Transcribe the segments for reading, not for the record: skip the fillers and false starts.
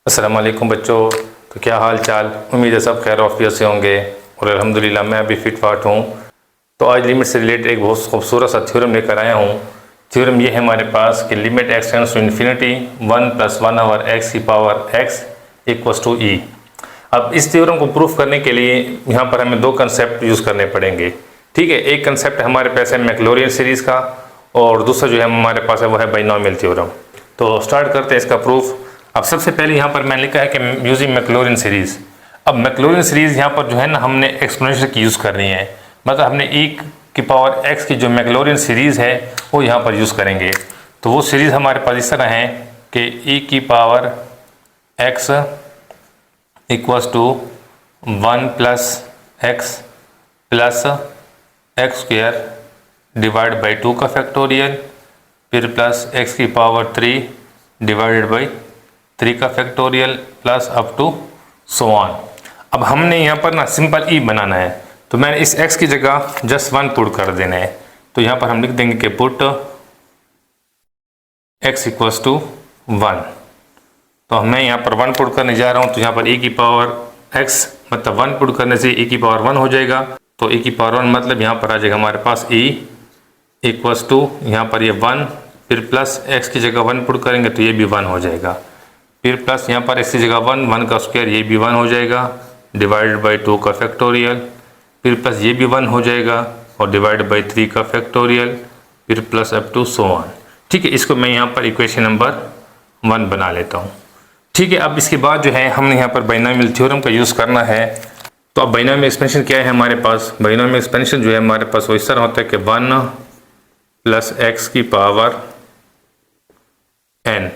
अस्सलाम वालेकुम बच्चों। तो क्या हाल चाल, उम्मीद है सब खैर ऑफियत से होंगे और अल्हम्दुलिल्लाह मैं भी फिट फाट हूँ। तो आज लिमिट से रिलेटेड एक बहुत खूबसूरत सा थ्योरम लेकर आया हूँ। थ्योरम ये है हमारे पास कि limit x tends to infinity 1 + 1/(x) की पावर x = e। अब इस थ्योरम को प्रूफ करने के लिए यहाँ पर हमें दो कंसेप्ट यूज़ करने पड़ेंगे। ठीक है, एक कंसेप्ट हमारे पास है मैक्लॉरिन सीरीज़ का और दूसरा जो है हमारे पास है वो है बाइनोमियल थ्योरम। तो स्टार्ट करते हैं इसका प्रूफ। अब सबसे पहले यहाँ पर मैंने लिखा है कि यूजिंग मैक्लॉरिन सीरीज़। अब मैक्लॉरिन सीरीज़ यहाँ पर जो है ना हमने एक्सपोनेंशियल की यूज़ करनी है, मतलब हमने e⁻x की जो मैक्लॉरिन सीरीज़ है वो यहाँ पर यूज़ करेंगे। तो वो सीरीज़ हमारे पास इस तरह है कि e⁻x = 1 + x + x² / 2 का फैक्टोरियल, फिर प्लस x³ / 3 का factorial plus up to so on. अब हमने यहाँ पर ना सिंपल e बनाना है, तो मैंने इस x की जगह जस्ट 1 पुट कर देना है। तो यहाँ पर हम लिख देंगे कि पुट x = 1। तो मैं यहाँ पर 1 पुट करने जा रहा हूँ, तो यहाँ पर e⁻x मतलब 1 पुट करने से e⁻1 हो जाएगा। तो e⁻1 मतलब यहाँ पर आ जाएगा हमारे पास e = यहाँ पर ये 1, फिर प्लस x की जगह 1 पुट करेंगे तो ये भी 1 हो जाएगा, फिर प्लस यहाँ पर x की जगह 1 का स्क्वायर ये भी 1 हो जाएगा, / 2 का फैक्टोरियल, फिर प्लस ये भी 1 हो जाएगा और / 3 का फैक्टोरियल, फिर plus up to so on. ठीक है, इसको मैं यहाँ पर इक्वेशन नंबर 1 बना लेता हूँ। ठीक है, अब इसके बाद जो है हमने यहाँ पर बाइनोमियल थ्योरम का यूज़ करना है। तो अब बाइनोमियल एक्सपेंशन क्या है हमारे पास? बाइनोमियल एक्सपेंशन जो है हमारे पास वो इस तरह होता है कि 1 + x की power n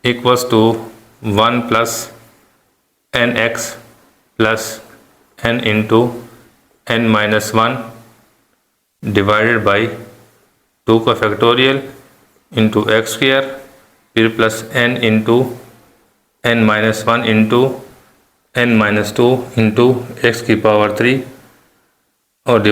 = 1 + nx + n × n - 1 / 2 का फैक्टोरियल × x², फिर plus n × n - 1 × n - 2 × x³ और /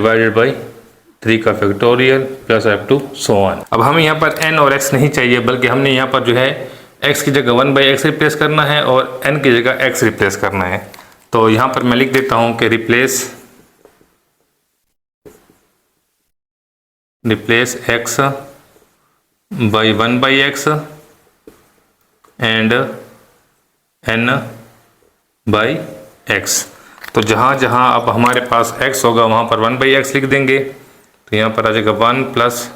3 का factorial plus up to so on. अब हमें यहाँ पर n और x नहीं चाहिए, बल्कि हमने यहाँ पर जो है x की जगह 1/x रिप्लेस करना है और n की जगह x रिप्लेस करना है। तो यहाँ पर मैं लिख देता हूँ कि replace x by 1/x and n/x। तो जहाँ जहाँ अब हमारे पास x होगा वहाँ पर 1/x लिख देंगे। तो यहाँ पर आ जाएगा 1 +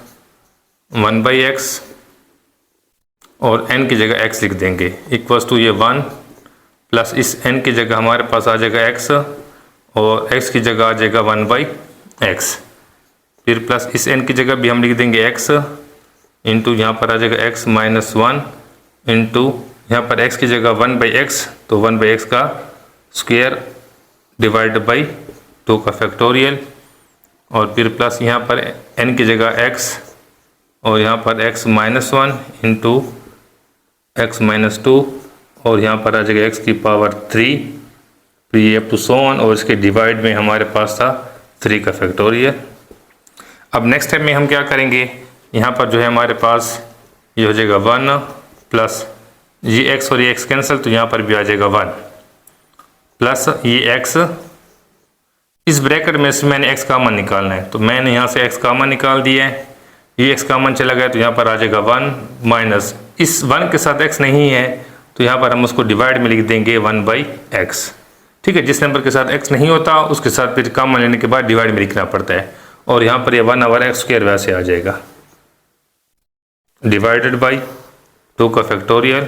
1/x और n की जगह x लिख देंगे = ये 1 प्लस इस n की जगह हमारे पास आ जाएगा x और x की जगह आ जाएगा 1/x, फिर प्लस इस n की जगह भी हम लिख देंगे x इंटू यहाँ पर आ जाएगा x - 1 इंटू यहाँ पर x की जगह 1/x, तो 1/x का स्क्वायर / 2 का फैक्टोरियल और फिर प्लस यहाँ पर n की जगह x और यहाँ पर x - 1 इंटू x - 2 और यहाँ पर आ जाएगा x³, फिर ये अप टू सो ऑन और इसके डिवाइड में हमारे पास था 3 का फैक्टोरियल। अब नेक्स्ट स्टेप में हम क्या करेंगे, यहाँ पर जो है हमारे पास ये हो जाएगा 1 प्लस ये x और ये x कैंसिल, तो यहाँ पर भी आ जाएगा 1 प्लस ये x, इस ब्रैकेट में से मैंने x कॉमन निकालना है, तो मैंने यहाँ से x कॉमन निकाल दिया है, ये x कॉमन चला गया तो यहाँ पर आ जाएगा 1 माइनस इस 1 के साथ x नहीं है तो यहाँ पर हम उसको डिवाइड में लिख देंगे 1/x। ठीक है, जिस नंबर के साथ x नहीं होता उसके साथ फिर कॉमन लेने के बाद डिवाइड में लिखना पड़ता है और यहाँ पर ये 1/x² वैसे आ जाएगा / 2 का फैक्टोरियल,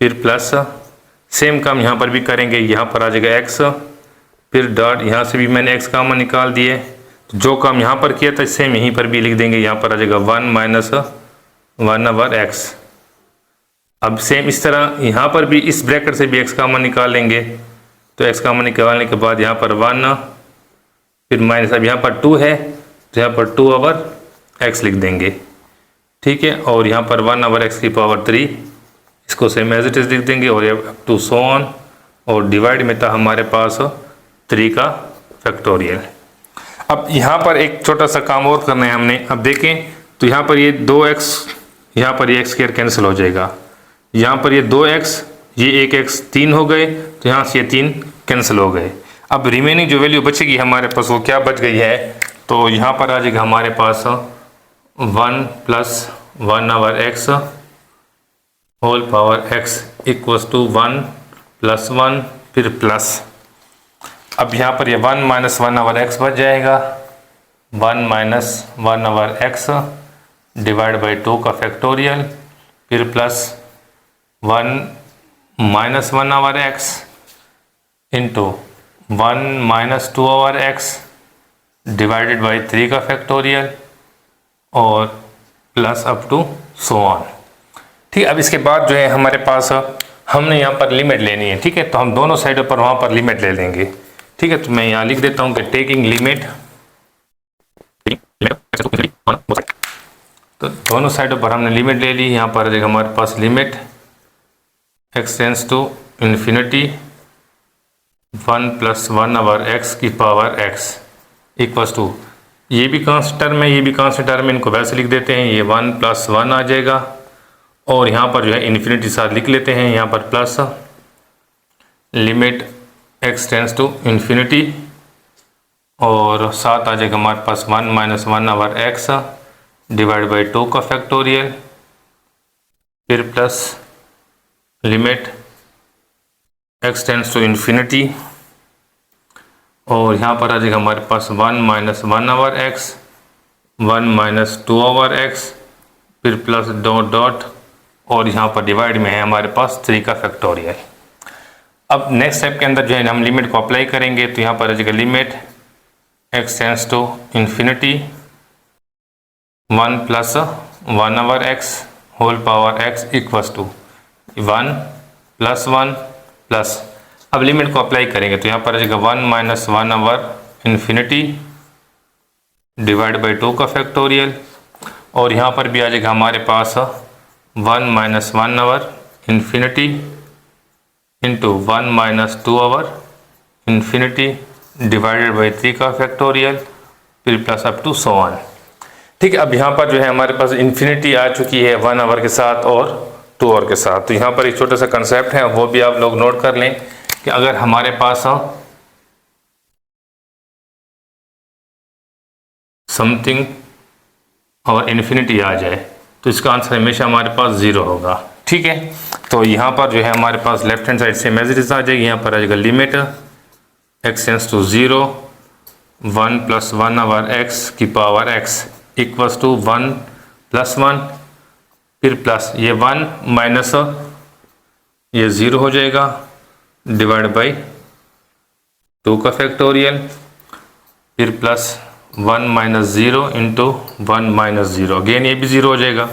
फिर प्लस सेम काम यहाँ पर भी करेंगे, यहाँ पर आ जाएगा x, फिर डॉट यहाँ से भी मैंने x कॉमन निकाल दिए, तो जो काम यहाँ पर किया था सेम यहीं पर भी लिख देंगे, यहाँ पर आ जाएगा 1 - 1/x। अब सेम इस तरह यहाँ पर भी इस ब्रैकेट से भी x कॉमन निकाल लेंगे, तो x कॉमन निकालने के बाद यहाँ पर 1 फिर माइनस, अब यहाँ पर 2 है तो यहाँ पर 2/x लिख देंगे। ठीक है, और यहाँ पर 1/x³, इसको सेम एज इट इज लिख देंगे और अप टू सो ऑन और डिवाइड में था हमारे पास 3 का फैक्टोरियल। अब यहाँ पर एक छोटा सा काम और करना है हमने। अब देखें तो यहाँ पर ये 2x यहाँ पर ये x² कैंसिल हो जाएगा, यहाँ पर ये 2x ये एक x 3 हो गए, तो यहाँ से ये 3 कैंसिल हो गए। अब रिमेनिंग जो वैल्यू बचेगी हमारे पास वो क्या बच गई है, तो यहाँ पर आ जाएगा हमारे पास 1 + 1/x whole power x equals to 1 + 1 फिर प्लस। अब यहाँ पर ये 1 - 1/x बच जाएगा, 1 - 1/x डिवाइड बाई 2 का फैक्टोरियल, फिर plus 1 - 1/x into 1 - 2/x divided by 3 का फैक्टोरियल और plus up to so on. ठीक है, अब इसके बाद जो है हमारे पास हमने यहाँ पर लिमिट लेनी है। ठीक है, तो हम दोनों साइडों पर वहाँ पर लिमिट ले लेंगे। ठीक है, तो मैं यहाँ लिख देता हूँ कि टेकिंग लिमिट, तो दोनों साइडों पर हमने लिमिट ले ली। यहाँ पर हमारे पास limit x tends to infinity 1 + 1/x की पावर x इक्वल्स टू, ये भी कांस्टेंट टर्म है, ये भी कांस्टेंट टर्म है, इनको वैसे लिख देते हैं, ये 1 + 1 आ जाएगा और यहाँ पर जो है इन्फिनिटी साथ लिख लेते हैं, यहाँ पर plus limit x tends to infinity और साथ आ जाएगा हमारे पास 1 - 1/x डिवाइड बाई 2 का फैक्टोरियल, फिर plus limit x tends to infinity और यहाँ पर आ जाएगा हमारे पास 1 - 1/x 1 - 2/x फिर प्लस डॉट डॉट और यहाँ पर डिवाइड में है हमारे पास 3 का फैक्टोरियल। अब नेक्स्ट स्टेप के अंदर जो है हम लिमिट को अप्लाई करेंगे, तो यहाँ पर आ जाएगा limit x tends to infinity 1 + 1/x whole power x equals to 1 + 1 plus, अब लिमिट को अप्लाई करेंगे तो यहाँ पर आ जाएगा 1 - 1/इन्फिनिटी डिवाइड बाई 2 का फैक्टोरियल और यहाँ पर भी आ जाएगा हमारे पास 1 - infinity into 1 - infinity divided by 3 का फैक्टोरियल फिर plus up to so on. ठीक है, अब यहाँ पर जो है हमारे पास इन्फिनिटी आ चुकी है 1 आवर के साथ और 2 आवर के साथ। तो यहाँ पर एक छोटा सा कंसेप्ट है, वो भी आप लोग नोट कर लें कि अगर हमारे पास समथिंग और इन्फिनिटी आ जाए तो इसका आंसर हमेशा हमारे पास 0 होगा। ठीक है, तो यहाँ पर जो है हमारे पास लेफ्ट हैंड साइड से मेजर्स आ जाएगी। यहाँ पर आ जाएगा limit x tends to 0 1 + 1/x की पावर x इक्वल्स टू 1 + 1 फिर प्लस ये 1 माइनस ये 0 हो जाएगा डिवाइड बाई 2 का फैक्टोरियल फिर प्लस 1 - 0 इंटू 1 - 0 अगेन ये भी 0 हो जाएगा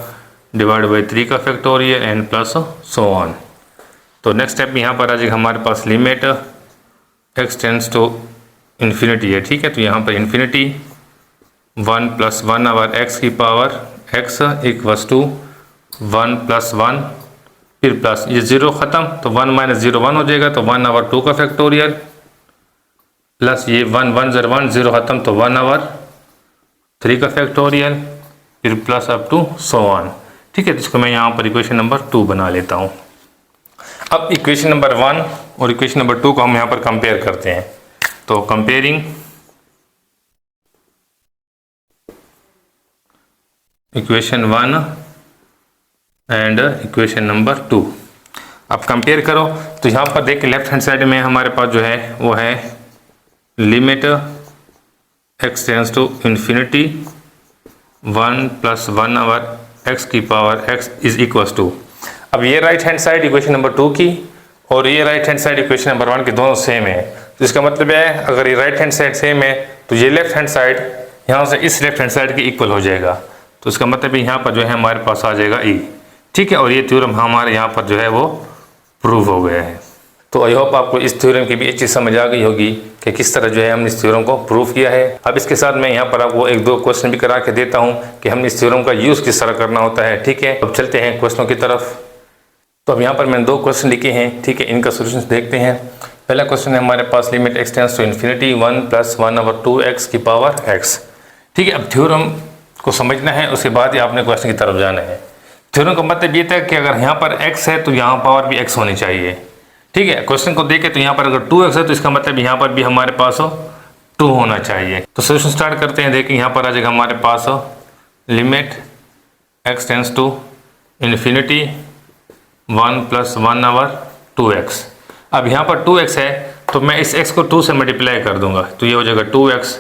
डिवाइड बाई 3 का factorial and plus so on. तो नेक्स्ट स्टेप यहाँ पर आ जाएगा हमारे पास limit x tends to infinity है। ठीक है, तो यहाँ पर इन्फिनिटी 1 + 1/x की पावर x इक्वल्स टू 1 + 1 फिर प्लस ये 0 ख़त्म तो 1 - 0 1 हो जाएगा तो 1/2 का फैक्टोरियल प्लस ये 1 1 0 1 0 ख़त्म तो 1/3 का फैक्टोरियल फिर plus up to so on. ठीक है, तो इसको मैं यहाँ पर इक्वेशन नंबर 2 बना लेता हूँ। अब इक्वेशन नंबर 1 और इक्वेशन नंबर 2 को हम यहाँ पर कंपेयर करते हैं। तो comparing equation 1 and equation number 2, अब कंपेयर करो तो यहाँ पर देखिए लेफ्ट हैंड साइड में हमारे पास जो है वो है limit x tends to infinity 1 + 1/x की power x is equals to, अब ये right hand side equation number 2 की और ये right hand side equation number 1 की दोनों सेम है। तो इसका मतलब है अगर ये राइट हैंड साइड सेम है तो ये लेफ्ट हैंड साइड यहाँ से इस लेफ्ट हैंड साइड के इक्वल हो जाएगा। तो इसका मतलब यहाँ पर जो है हमारे पास आ जाएगा e। ठीक है, और ये थ्योरम हमारे यहाँ पर जो है वो प्रूव हो गया है। तो आई होप आपको इस थ्योरम की भी एक चीज़ समझ आ गई होगी कि किस तरह जो है हमने इस थ्योरम को प्रूव किया है। अब इसके साथ मैं यहाँ पर आपको 1-2 क्वेश्चन भी करा के देता हूँ कि हमने इस थ्योरम का यूज़ किस तरह करना होता है। ठीक है, अब चलते हैं क्वेश्चनों की तरफ। तो अब यहाँ पर मैंने 2 क्वेश्चन लिखे हैं। ठीक है, इनका सोल्यूशन देखते हैं। पहला क्वेश्चन है हमारे पास limit x tends to infinity 1 + 1/2x की पावर x। ठीक है, अब थ्योरम को समझना है, उसके बाद ही आपने क्वेश्चन की तरफ जाना है। थ्योरम का मतलब ये था कि अगर यहाँ पर x है तो यहाँ पावर भी x होनी चाहिए। ठीक है, क्वेश्चन को देखें तो यहाँ पर अगर 2x है तो इसका मतलब यहाँ पर भी हमारे पास 2 होना चाहिए। तो सोल्यूशन स्टार्ट करते हैं। देखिए यहाँ पर आ जाएगा हमारे पास limit x tends to infinity 1 + 1/2x। अब यहाँ पर 2x है तो मैं इस x को 2 से मल्टीप्लाई कर दूंगा तो ये हो जाएगा 2x।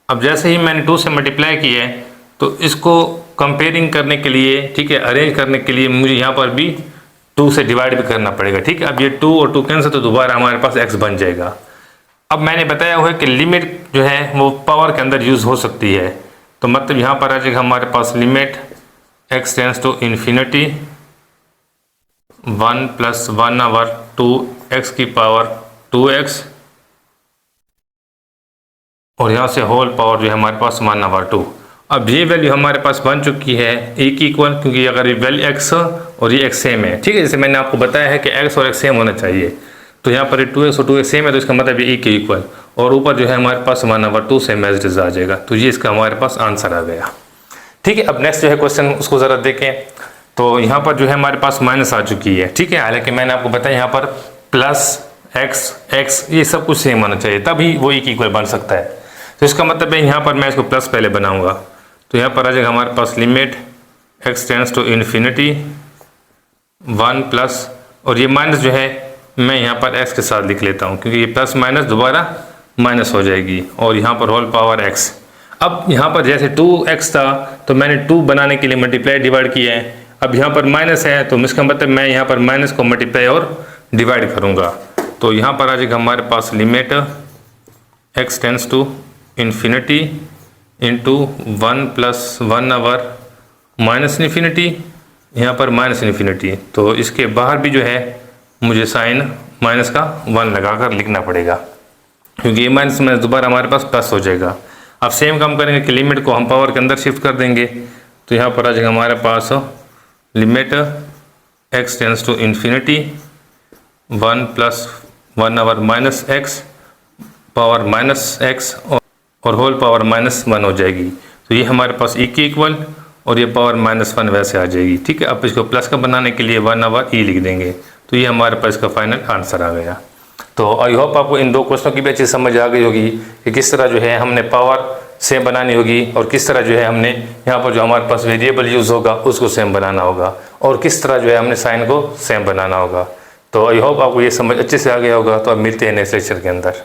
अब जैसे ही मैंने 2 से मल्टीप्लाई किया है तो इसको कंपेयरिंग करने के लिए, ठीक है, अरेंज करने के लिए मुझे यहाँ पर भी 2 से डिवाइड भी करना पड़ेगा। ठीक है, अब ये 2 और 2 कैंसिल तो दोबारा हमारे पास x बन जाएगा। अब मैंने बताया हुआ है कि लिमिट जो है वो पावर के अंदर यूज़ हो सकती है, तो मतलब यहाँ पर आ जाएगा हमारे पास limit x tends to infinity 1 + 1/2x की पावर 2x और यहाँ से होल पावर जो है हमारे पास 1/2। अब ये वैल्यू हमारे पास बन चुकी है a की इक्वल, क्योंकि अगर ये वैल्यू x और ये x सेम है, ठीक है, जैसे मैंने आपको बताया है कि x और x सेम होना चाहिए, तो यहाँ पर 2x और 2x सेम है तो इसका मतलब ये a के इक्वल, और ऊपर जो है हमारे पास 1/2 सेम एज इट इज आ जाएगा। तो ये इसका हमारे पास आंसर आ गया। ठीक है, अब नेक्स्ट जो है क्वेश्चन उसको ज़रा देखें। तो यहाँ पर जो है हमारे पास माइनस आ चुकी है। ठीक है, हालांकि मैंने आपको बताया यहाँ पर प्लस x ये सब कुछ सेम होना चाहिए तभी वो a के इक्वल बन सकता है। तो इसका मतलब है यहाँ पर मैं इसको प्लस पहले बनाऊंगा तो यहाँ पर आ जाएगा हमारे पास limit x tends to infinity 1 plus, और ये माइनस जो है मैं यहाँ पर x के साथ लिख लेता हूँ क्योंकि ये प्लस माइनस दोबारा माइनस हो जाएगी, और यहाँ पर होल पावर x। अब यहाँ पर जैसे 2x था तो मैंने 2 बनाने के लिए मल्टीप्लाई डिवाइड किया है, अब यहाँ पर माइनस है तो इसका मतलब मैं यहाँ पर माइनस को मल्टीप्लाई और डिवाइड करूँगा। तो यहाँ पर आ जाएगा हमारे पास limit x tends to infinity into 1 + 1/-इन्फिनिटी, यहाँ पर -इन्फिनिटी, तो इसके बाहर भी जो है मुझे साइन माइनस का 1 लगाकर लिखना पड़ेगा क्योंकि ये माइनस में दोबारा हमारे पास प्लस हो जाएगा। अब सेम काम करेंगे कि लिमिट को हम पावर के अंदर शिफ्ट कर देंगे तो यहाँ पर आ जाएगा हमारे पास limit x tends to infinity 1 + 1/-x power -x और होल पावर -1 हो जाएगी। तो ये हमारे पास e के इक्वल और ये पावर -1 वैसे आ जाएगी। ठीक है, अब इसको प्लस का बनाने के लिए 1/e लिख देंगे तो ये हमारे पास इसका फाइनल आंसर आ गया। तो आई होप आपको इन 2 क्वेश्चनों की भी अच्छी समझ आ गई होगी कि किस तरह जो है हमने पावर सेम बनानी होगी और किस तरह जो है हमने यहाँ पर जो हमारे पास वेरिएबल यूज़ होगा उसको सेम बनाना होगा और किस तरह जो है हमने साइन को सेम बनाना होगा। तो आई होप आपको ये समझ अच्छे से आ गया होगा। तो अब मिलते हैं नेक्स्ट लेक्चर के अंदर।